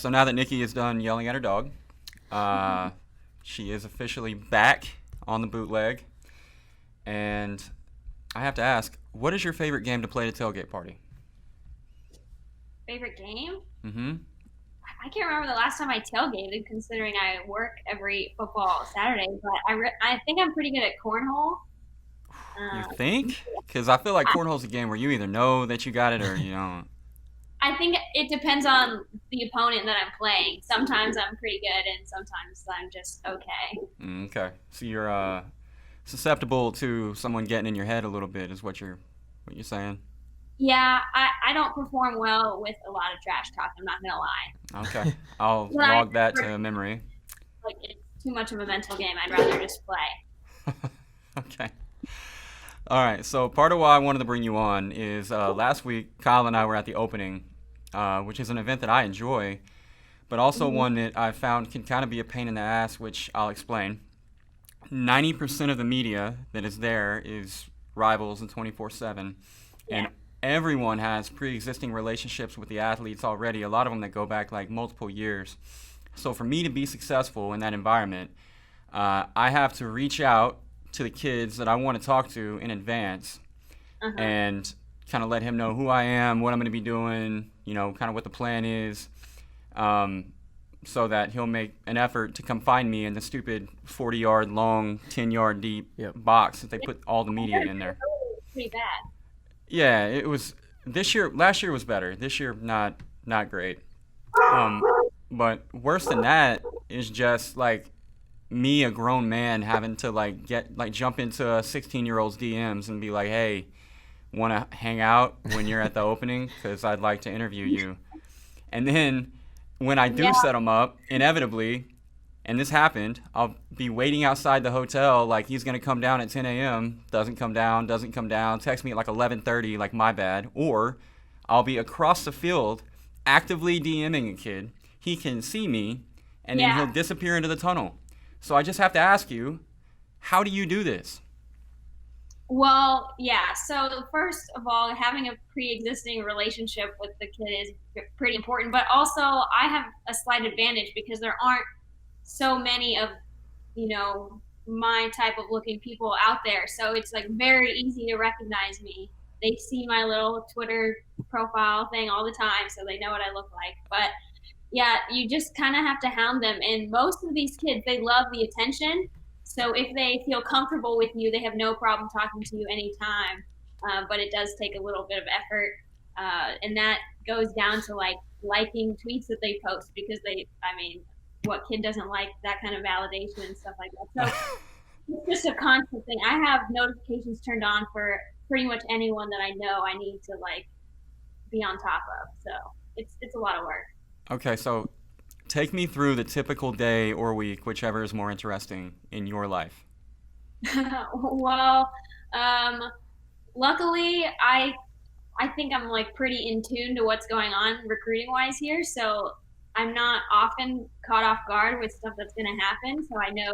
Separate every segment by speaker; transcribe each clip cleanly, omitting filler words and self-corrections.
Speaker 1: So now that Nikki is done yelling at her dog, uh, she is officially back on the bootleg. And I have to ask, what is your favorite game to play at a tailgate party?
Speaker 2: Favorite game?
Speaker 1: Mm-hmm.
Speaker 2: I can't remember the last time I tailgated, considering I work every football Saturday. But I think I'm pretty good at cornhole.
Speaker 1: You
Speaker 2: Uh,
Speaker 1: think? Because I feel like cornhole's a game where you either know that you got it or you don't.
Speaker 2: I think it depends on the opponent that I'm playing. Sometimes I'm pretty good, and sometimes I'm just okay.
Speaker 1: Okay. So you're susceptible to someone getting in your head a little bit, is what you're saying.
Speaker 2: Yeah, I don't perform well with a lot of trash talk. I'm not gonna lie.
Speaker 1: Okay. I'll
Speaker 2: But
Speaker 1: log that to memory.
Speaker 2: like it's too much of a mental game. I'd rather just play.
Speaker 1: Okay. All right. So part of why I wanted to bring you on is last week Kyle and I were at the opening, which is an event that I enjoy, but also
Speaker 2: Hmm.
Speaker 1: one that I found can kind of be a pain in the ass, which I'll explain. 90% of the media that is there is rivals and 24/7,
Speaker 2: Yeah.
Speaker 1: and everyone has pre-existing relationships with the athletes already, a lot of them that go back like multiple years. So for me to be successful in that environment, I have to reach out to the kids that I want to talk to in advance
Speaker 2: Uh huh.
Speaker 1: and kind of let him know who I am, what I'm going to be doing, kind of what the plan is, um, so that he'll make an effort to come find me in the stupid 40-yard long, 10-yard deep
Speaker 3: Yep.
Speaker 1: box that they put all the media in there.
Speaker 2: Pretty bad.
Speaker 1: Yeah, it was this year. Last year was better. This year, not great. Um, but worse than that is just like me, a grown man, having to jump into a 16-year-old's DMs and be like, "Hey, want to hang out when you're at the opening? Because I'd like to interview you." And then when I
Speaker 2: Yeah.
Speaker 1: do set him up, inevitably, and this happened, I'll be waiting outside the hotel like he's gonna come down at 10 a.m. Doesn't come down. Text me at like 11:30, like my bad. Or I'll be across the field, actively DMing a kid. He can see me, and then he'll
Speaker 2: Yeah.
Speaker 1: disappear into the tunnel. So I just have to ask you, how do you do this?
Speaker 2: Well, yeah. So first of all, having a pre-existing relationship with the kid is pretty important. But also, I have a slight advantage because there aren't so many of my type of looking people out there. So it's like very easy to recognize me. They see my little Twitter profile thing all the time, so they know what I look like. But yeah, you just kind of have to hound them. And most of these kids, they love the attention. So if they feel comfortable with you, they have no problem talking to you anytime. But it does take a little bit of effort. And that goes down to like liking tweets that they post because I mean, what kid doesn't like that kind of validation and stuff like that? So it's just a constant thing. I have notifications turned on for pretty much anyone that I know I need to like be on top of. So it's a lot of work.
Speaker 1: Okay, so take me through the typical day or week, whichever is more interesting in your life.
Speaker 2: Well, um, luckily, I think I'm like pretty in tune to what's going on recruiting wise here, so I'm not often caught off guard with stuff that's going to happen. So I know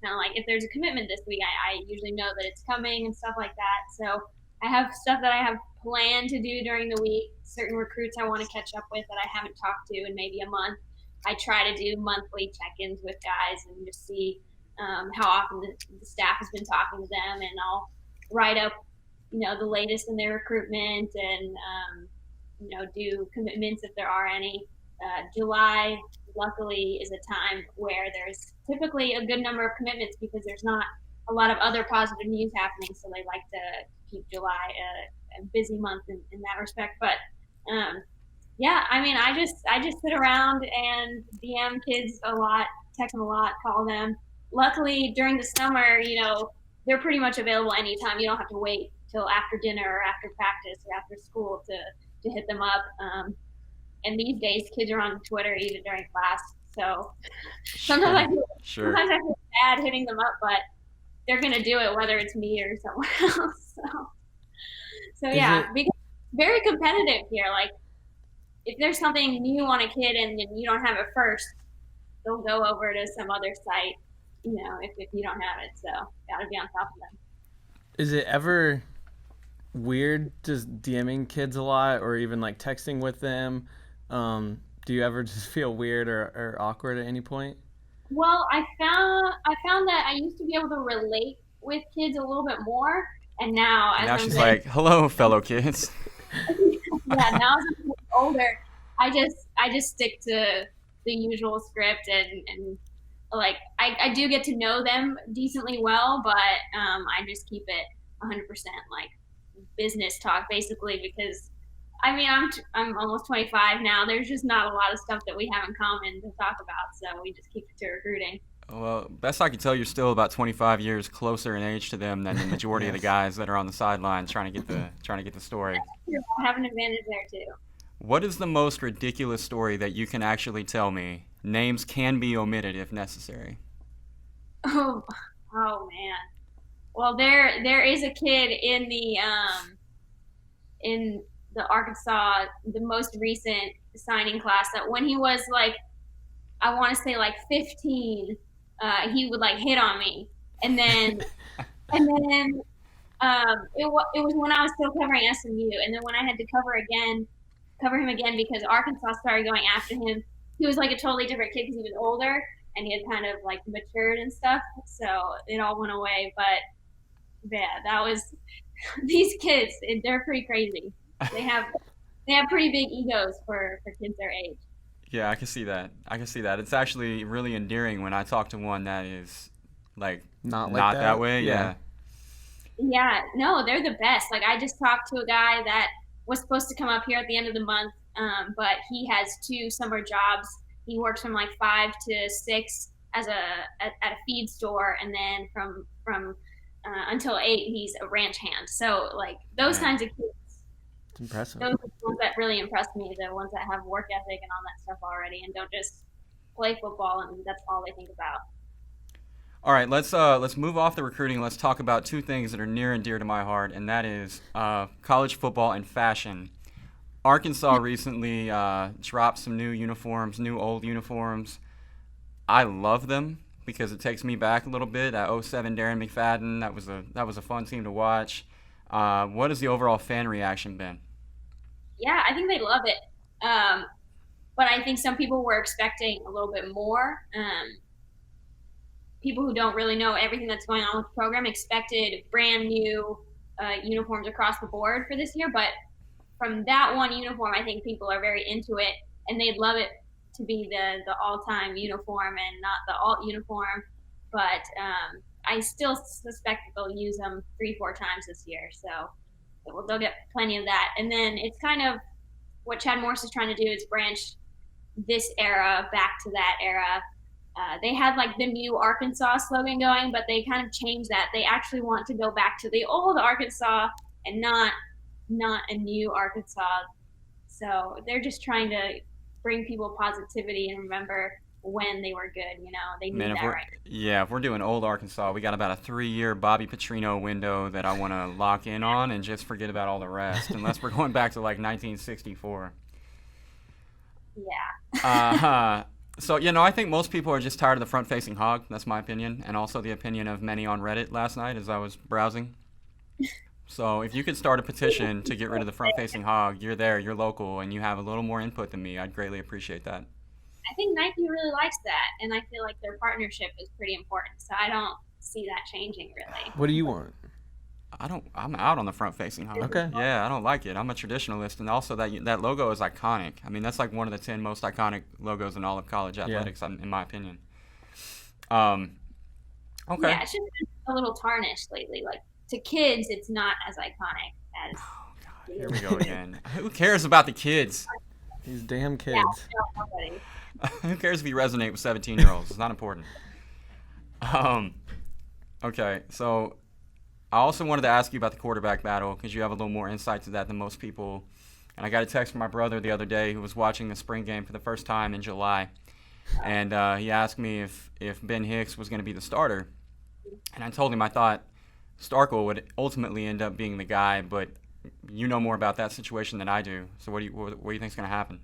Speaker 2: kind of like if there's a commitment this week, I usually know that it's coming and stuff like that. So I have stuff that I have planned to do during the week, certain recruits I want to catch up with that I haven't talked to in maybe a month. I try to do monthly check-ins with guys and just see how often the staff has been talking to them, and I'll write up, the latest in their recruitment and do commitments if there are any. July, luckily, is a time where there's typically a good number of commitments because there's not a lot of other positive news happening. So they like to keep July a busy month in that respect. But yeah, I mean, I just sit around and DM kids a lot, text them a lot, call them. Luckily, during the summer, they're pretty much available anytime. You don't have to wait till after dinner or after practice or after school to hit them up. And these days, kids are on Twitter even during class. So sometimes I
Speaker 1: Sure,
Speaker 2: feel,
Speaker 1: sure.
Speaker 2: sometimes I feel bad hitting them up, but they're gonna do it whether it's me or someone else. So
Speaker 3: Is
Speaker 2: yeah,
Speaker 3: it
Speaker 2: because it's very competitive here. Like if there's something new on a kid and you don't have it first, they'll go over to some other site. If you don't have it, so gotta be on top of them.
Speaker 3: is it ever weird just DMing kids a lot or even like texting with them? Do you ever just feel weird or awkward at any point?
Speaker 2: Well, I found that I used to be able to relate with kids a little bit more, and now
Speaker 1: And
Speaker 2: as
Speaker 1: now
Speaker 2: I'm
Speaker 1: she's
Speaker 2: getting
Speaker 1: like, "Hello, fellow kids."
Speaker 2: yeah, now as I'm getting older, I just stick to the usual script and like I do get to know them decently well, but I just keep it 100% like business talk basically because I mean I'm almost 25 now. There's just not a lot of stuff that we have in common to talk about, so we just keep it to recruiting.
Speaker 1: Well, best I can tell, you're still about 25 years closer in age to them than the majority of the
Speaker 3: Yes.
Speaker 1: guys that are on the sidelines trying to get the story.
Speaker 2: I have an advantage there too.
Speaker 1: What is the most ridiculous story that you can actually tell me? Names can be omitted if necessary.
Speaker 2: Oh, oh man. Well, there is a kid in the Arkansas, the most recent signing class that when he was like I want to say like 15, he would like hit on me, and then it was when I was still covering SMU, and then when I had to cover him again because Arkansas started going after him. He was like a totally different kid because he was older and he had kind of like matured and stuff. So it all went away. But yeah, that was these kids. They're pretty crazy. They have they have pretty big egos for kids their age.
Speaker 1: Yeah, I can see that. It's actually really endearing when I talk to one that is like
Speaker 3: Not like
Speaker 1: not that
Speaker 3: that?
Speaker 1: way.
Speaker 3: Yeah.
Speaker 1: Yeah.
Speaker 2: Yeah, no, they're the best. Like I just talked to a guy that was supposed to come up here at the end of the month, but he has two summer jobs. He works from like 5 to 6 as at a feed store, and then from until 8 he's a ranch hand. So like those
Speaker 1: Man.
Speaker 2: kinds of kids,
Speaker 3: It's impressive.
Speaker 2: those are the ones that really impress me. The ones that have work ethic and all that stuff already, and don't just play football and that's all they think about.
Speaker 1: All right, let's move off the recruiting. Let's talk about two things that are near and dear to my heart, and that is college football and fashion. Arkansas recently dropped some new uniforms, new old uniforms. I love them because it takes me back a little bit. That '07 Darren McFadden, that was a fun team to watch. What has the overall fan reaction been?
Speaker 2: Yeah, I think they love it. But I think some people were expecting a little bit more. People who don't really know everything that's going on with the program expected brand new uniforms across the board for this year. But from that one uniform, I think people are very into it, and they'd love it to be the all time uniform and not the alt uniform. But I still suspect that they'll use them 3 4 times this year, so they'll get plenty of that. And then it's kind of what Chad Morris is trying to do is branch this era back to that era. They had like the new Arkansas slogan going, but they kind of changed that. They actually want to go back to the old Arkansas and not a new Arkansas. So they're just trying to bring people positivity and remember when they were good. They
Speaker 1: Man,
Speaker 2: need
Speaker 1: if
Speaker 2: that
Speaker 1: we're
Speaker 2: right.
Speaker 1: yeah, if we're doing old Arkansas, we got about a 3-year Bobby Petrino window that I want to lock in on and just forget about all the rest, unless we're going back to like 1964.
Speaker 2: Yeah.
Speaker 1: So, I think most people are just tired of the front-facing hog. That's my opinion, and also the opinion of many on Reddit last night as I was browsing. So, if you could start a petition to get rid of the front-facing hog, you're there, you're local, and you have a little more input than me. I'd greatly appreciate that.
Speaker 2: I think Nike really likes that, and I feel like their partnership is pretty important. So I don't see that changing really.
Speaker 3: What do you want?
Speaker 1: I'm out on the front-facing hog.
Speaker 3: Okay.
Speaker 1: Yeah, I don't like it. I'm a traditionalist, and also that logo is iconic. I mean, that's like one of the 10 most iconic logos in all of college athletics, in my opinion. Um, okay.
Speaker 2: Yeah, it's just been a little tarnished lately. Like to kids, it's not as iconic as.
Speaker 1: Oh, God, here we go again. Who cares about the kids?
Speaker 3: These damn
Speaker 2: Yeah,
Speaker 3: kids.
Speaker 2: no, nobody.
Speaker 1: Who cares if you resonate with 17-year-olds? It's not important. Okay, so I also wanted to ask you about the quarterback battle because you have a little more insight to that than most people. And I got a text from my brother the other day who was watching the spring game for the first time in July. And he asked me if Ben Hicks was going to be the starter. And I told him I thought Starkle would ultimately end up being the guy, but you know more about that situation than I do. So what do you think is going to happen?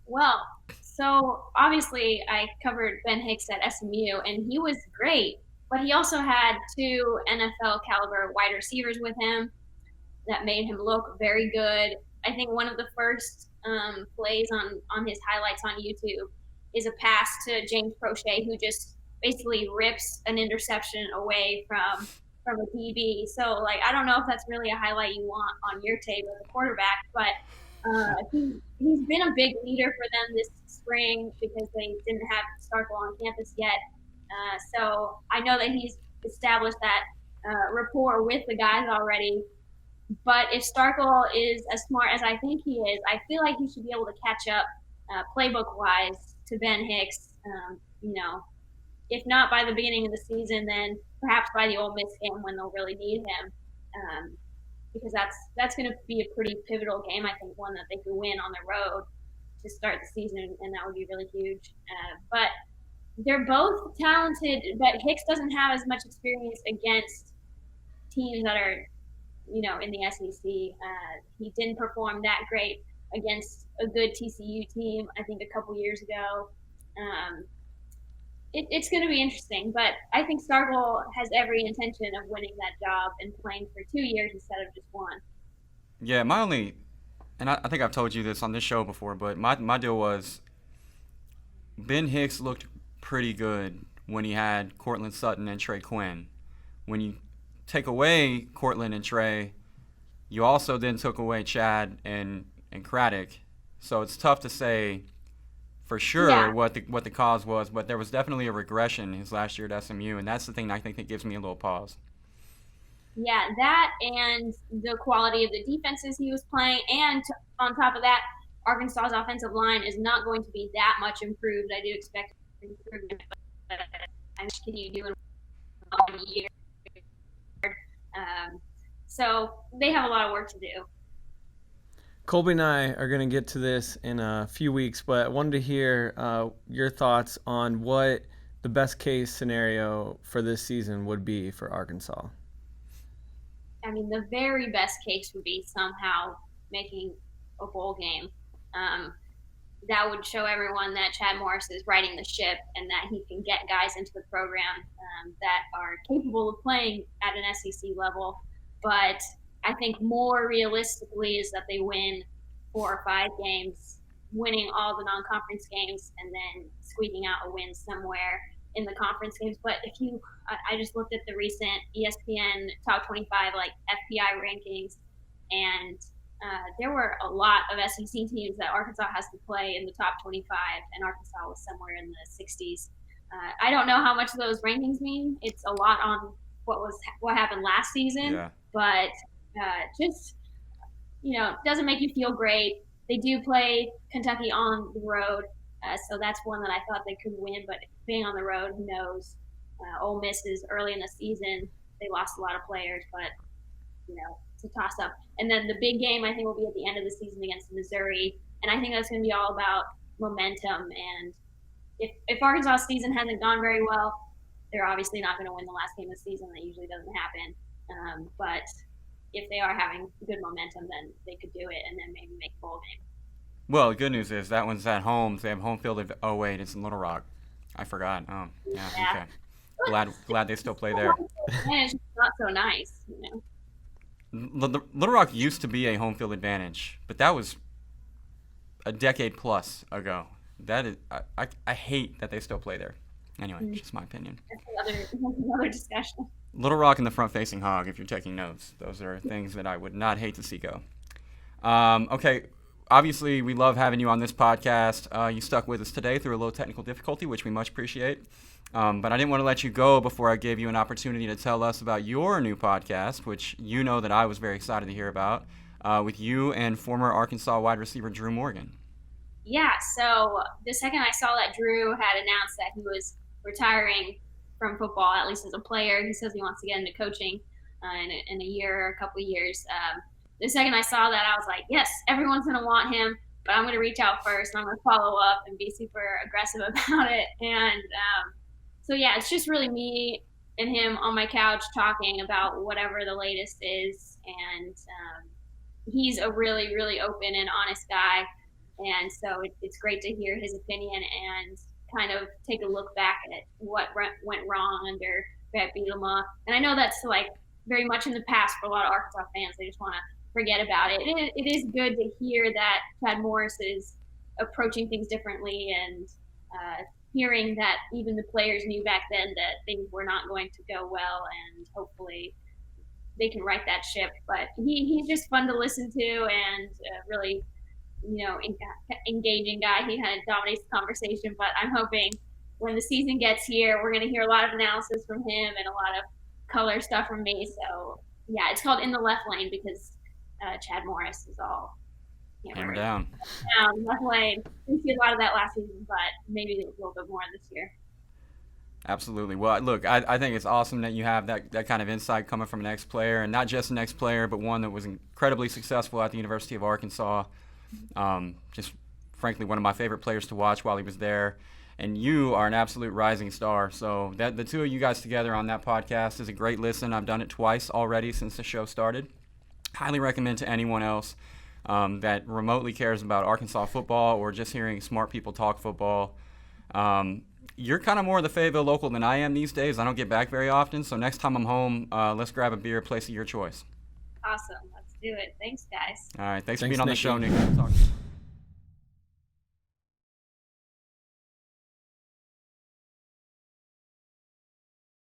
Speaker 2: Well, so obviously I covered Ben Hicks at SMU, and he was great. But he also had two NFL caliber wide receivers with him that made him look very good. I think one of the first plays on his highlights on YouTube is a pass to James Prochet, who just basically rips an interception away from a DB. So like I don't know if that's really a highlight you want on your tape as a quarterback, but he's been a big leader for them this spring because they didn't have Starkle on campus yet. So I know that he's established that rapport with the guys already. But if Starkle is as smart as I think he is, I feel like he should be able to catch up playbook wise to Ben Hicks. If not by the beginning of the season, then perhaps by the Ole Miss game when they'll really need him. Because that's going to be a pretty pivotal game. I think one that they could win on the road to start the season, and that would be really huge. But they're both talented, but Hicks doesn't have as much experience against teams that are, in the SEC. He didn't perform that great against a good TCU team, I think, a couple years ago. It's going to be interesting, but I think Starkle has every intention of winning that job and playing for 2 years instead of just one.
Speaker 1: Yeah, my only, and I think I've told you this on this show before, but my deal was Ben Hicks looked pretty good when he had Cortland Sutton and Trey Quinn. When you take away Cortland and Trey, you also then took away Chad and Craddock. So it's tough to say for sure what the cause was, but there was definitely a regression his last year at SMU, and that's the thing I think that gives me a little pause.
Speaker 2: Yeah, that and the quality of the defenses he was playing, and on top of that, Arkansas's offensive line is not going to be that much improved. I do expect improvement, but how much can you do in 1 year? So they have a lot of work to do.
Speaker 3: Colby and I are going to get to this in a few weeks, but I wanted to hear your thoughts on what the best case scenario for this season would be for Arkansas.
Speaker 2: I mean, the very best case would be somehow making a bowl game. That would show everyone that Chad Morris is riding the ship and that he can get guys into the program that are capable of playing at an SEC level. But I think more realistically is that they win 4 or 5 games, winning all the non-conference games, and then squeaking out a win somewhere in the conference games. But I just looked at the recent ESPN Top 25 FPI rankings, and there were a lot of SEC teams that Arkansas has to play in the top 25, and Arkansas was somewhere in the 60s. I don't know how much those rankings mean. It's a lot on what happened last season, but just doesn't make you feel great. They do play Kentucky on the road, so that's one that I thought they could win. But being on the road, who knows? Ole Miss is early in the season. They lost a lot of players, but it's a toss-up. And then the big game, I think, will be at the end of the season against Missouri. And I think that's going to be all about momentum. And if Arkansas' season hasn't gone very well, they're obviously not going to win the last game of the season. That usually doesn't happen. But if they are having good momentum, then they could do it and then maybe make a bowl game.
Speaker 1: Well, the good news is that one's at home. They have home field of it's in Little Rock. I forgot. Oh, yeah. Okay. Glad they still play there.
Speaker 2: It's not so nice,
Speaker 1: Little Rock used to be a home field advantage, but that was a decade plus ago. That is, I hate that they still play there. Anyway, it's just my opinion.
Speaker 2: That's another discussion.
Speaker 1: Little Rock and the front-facing hog, if you're taking notes. Those are things that I would not hate to see go. Okay, obviously we love having you on this podcast. You stuck with us today through a little technical difficulty, which we much appreciate. But I didn't want to let you go before I gave you an opportunity to tell us about your new podcast, which you know that I was very excited to hear about, with you and former Arkansas wide receiver Drew Morgan.
Speaker 2: Yeah, so the second I saw that Drew had announced that he was retiring from football, at least as a player, he says he wants to get into coaching in a year or a couple of years. The second I saw that, I was like, yes, everyone's going to want him, but I'm going to reach out first, and I'm going to follow up and be super aggressive about it. And so, yeah, it's just really me and him on my couch talking about whatever the latest is. And he's a really, really open and honest guy. And so it's great to hear his opinion and kind of take a look back at what went wrong under Brett Bielema. And I know that's very much in the past for a lot of Arkansas fans. They just want to forget about it. It is good to hear that Chad Morris is approaching things differently, and hearing that even the players knew back then that things were not going to go well, and hopefully they can right that ship. But he's just fun to listen to, and really, engaging guy. He kind of dominates the conversation. But I'm hoping when the season gets here, we're going to hear a lot of analysis from him and a lot of color stuff from me. So yeah, it's called In the Left Lane because Chad Morris is all
Speaker 1: Hammer down.
Speaker 2: Left lane. We see a lot of that last season, but maybe a little bit more this year.
Speaker 1: Absolutely. Well, look, I think it's awesome that you have that kind of insight coming from an ex-player, and not just an ex-player, but one that was incredibly successful at the University of Arkansas. Just frankly, one of my favorite players to watch while he was there. And you are an absolute rising star. So the two of you guys together on that podcast is a great listen. I've done it twice already since the show started. Highly recommend to anyone else that remotely cares about Arkansas football or just hearing smart people talk football. You're kind of more of the Fayetteville local than I am these days. I don't get back very often, so next time I'm home, let's grab a beer, place of your choice.
Speaker 2: Awesome. Let's do it. Thanks, guys.
Speaker 1: All right. Thanks for
Speaker 3: Thanks,
Speaker 1: being on the
Speaker 3: Nikki.
Speaker 1: show, Nikki. Talk to you.